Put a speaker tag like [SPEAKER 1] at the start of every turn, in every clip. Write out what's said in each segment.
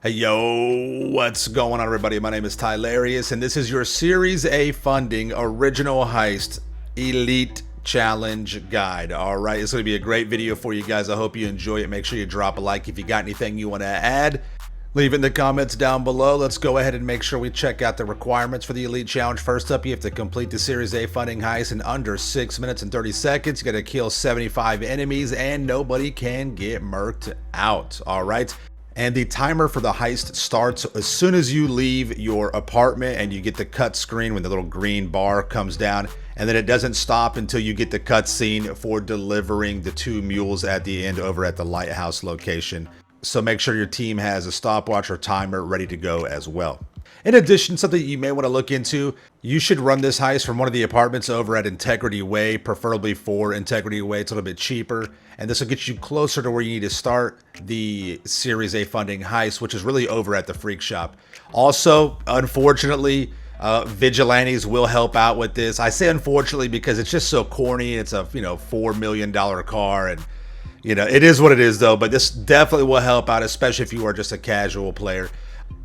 [SPEAKER 1] Hey yo, what's going on everybody? My name is Tylarious and this is your Series A funding original heist elite challenge guide. Alright, it's going to be a great video for you guys. I hope you enjoy it. Make sure you drop a like if you got anything you want to add. Leave it in the comments down below. Let's go ahead and make sure we check out the requirements for the elite challenge. First up, you have to complete the Series A funding heist in under 6 minutes and 30 seconds. You got to kill 75 enemies and nobody can get murked out. Alright. And the timer for the heist starts as soon as you leave your apartment and you get the cut screen when the little green bar comes down. And then it doesn't stop until you get the cut scene for delivering the 2 mules at the end over at the lighthouse location. So make sure your team has a stopwatch or timer ready to go as well. In addition, something you may want to look into, you should run this heist from one of the apartments over at Integrity Way, preferably 4 Integrity Way. It's a little bit cheaper, and this will get you closer to where you need to start the Series A funding heist, which is really over at the Freak Shop. Also, unfortunately, vigilantes will help out with this. I say unfortunately because it's just so corny. It's a $4 million car, and it is what it is though. But this definitely will help out, especially if you are just a casual player.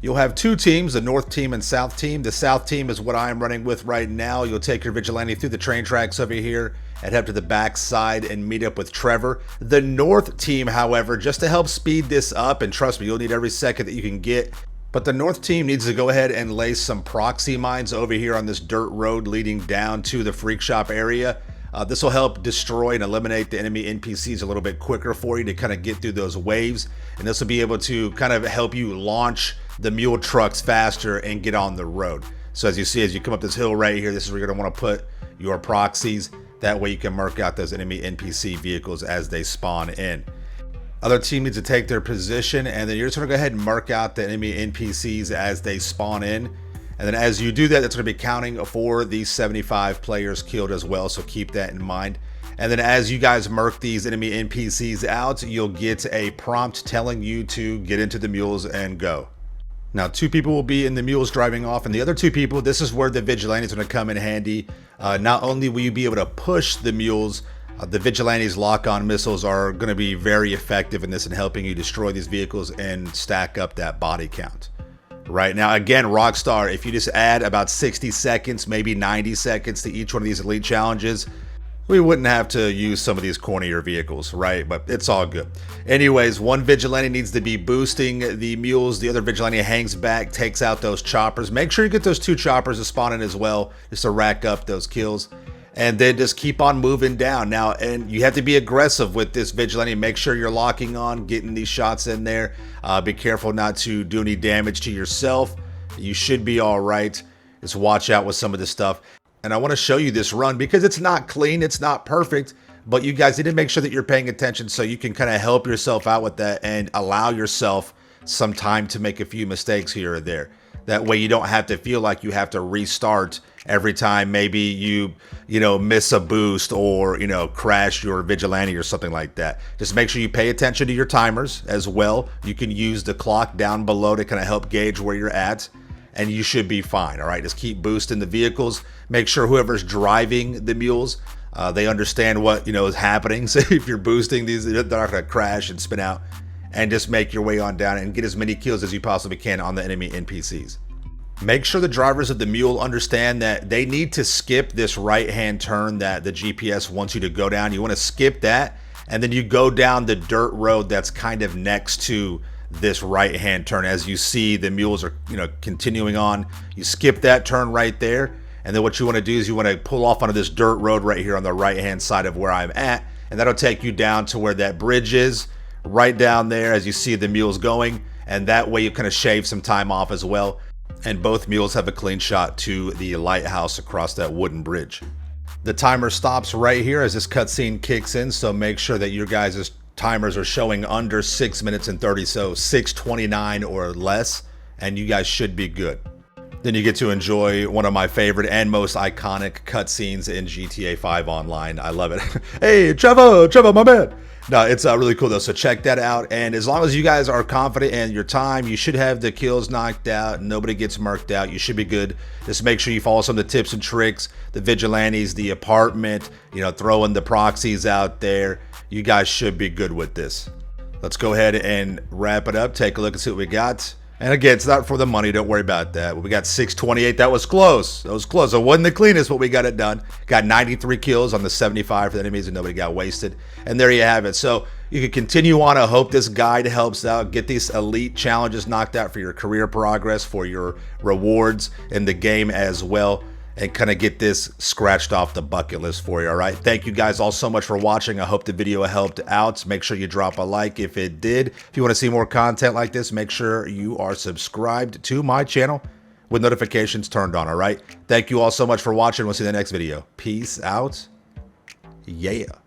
[SPEAKER 1] You'll have 2 teams, the North team and South team. The South team is what I'm running with right now. You'll take your vigilante through the train tracks over here and head to the back side and meet up with Trevor. The North team, however, just to help speed this up, and trust me, you'll need every second that you can get, but the North team needs to go ahead and lay some proxy mines over here on this dirt road leading down to the Freak Shop area. This will help destroy and eliminate the enemy NPCs a little bit quicker for you to kind of get through those waves. And this will be able to kind of help you launch the mule trucks faster and get on the road. So as you see, as you come up this hill right here, this is where you're going to want to put your proxies. That way you can mark out those enemy NPC vehicles as they spawn in. Other team needs to take their position, and then you're just going to go ahead and mark out the enemy NPCs as they spawn in. And then as you do that, that's going to be counting for these 75 players killed as well, so keep that in mind. And then as you guys mark these enemy NPCs out, you'll get a prompt telling you to get into the mules and go. Now, 2 people will be in the mules driving off, and the other 2 people, this is where the vigilante is going to come in handy. Not only will you be able to push the mules, the vigilantes' lock-on missiles are going to be very effective in this in helping you destroy these vehicles and stack up that body count. Right now, again, Rockstar, if you just add about 60 seconds, maybe 90 seconds to each one of these elite challenges, we wouldn't have to use some of these cornier vehicles, right? But it's all good. Anyways, one vigilante needs to be boosting the mules. The other vigilante hangs back, takes out those choppers. Make sure you get those 2 choppers to spawn in as well, just to rack up those kills. And then just keep on moving down. Now, and you have to be aggressive with this vigilante. Make sure you're locking on, getting these shots in there. Be careful not to do any damage to yourself. You should be all right. Just watch out with some of this stuff. And I want to show you this run because it's not clean, it's not perfect, but you guys need to make sure that you're paying attention so you can kind of help yourself out with that and allow yourself some time to make a few mistakes here or there. That way you don't have to feel like you have to restart every time maybe you miss a boost or crash your vigilante or something like that. Just make sure you pay attention to your timers as well. You can use the clock down below to kind of help gauge where you're at, and you should be fine. All right, just keep boosting the vehicles. Make sure whoever's driving the mules, they understand what is happening. So if you're boosting these, they're not going to crash and spin out. And just make your way on down and get as many kills as you possibly can on the enemy NPCs. Make sure the drivers of the mule understand that they need to skip this right-hand turn that the GPS wants you to go down. You want to skip that, and then you go down the dirt road that's kind of next to this right-hand turn. As you see, the mules are continuing on. You skip that turn right there, and then what you want to do is you want to pull off onto this dirt road right here on the right-hand side of where I'm at, and that'll take you down to where that bridge is. Right down there as you see the mules going, and that way you kind of shave some time off as well, and both mules have a clean shot to the lighthouse across that wooden bridge. The timer stops right here as this cutscene kicks in, so make sure that your guys' timers are showing under 6 minutes and 30, so 6:29 or less, and you guys should be good. Then you get to enjoy one of my favorite and most iconic cutscenes in GTA 5 Online. I love it. Hey, Trevor, my man. No, it's really cool though, so check that out. And as long as you guys are confident in your time, you should have the kills knocked out, nobody gets marked out, you should be good. Just make sure you follow some of the tips and tricks, the vigilantes, the apartment, throwing the proxies out there. You guys should be good with this. Let's go ahead and wrap it up, take a look and see what we got. And again, it's not for the money. Don't worry about that. We got 628. That was close. That was close. It wasn't the cleanest, but we got it done. Got 93 kills on the 75 for the enemies, and nobody got wasted. And there you have it. So you can continue on. I hope this guide helps out. Get these elite challenges knocked out for your career progress, for your rewards in the game as well, and kind of get this scratched off the bucket list for you. All right, thank you guys all so much for watching. I hope the video helped out. Make sure you drop a like if it did. If you want to see more content like this, make sure you are subscribed to my channel with notifications turned on. All right, thank you all so much for watching. We'll see you in the next video. Peace out. Yeah.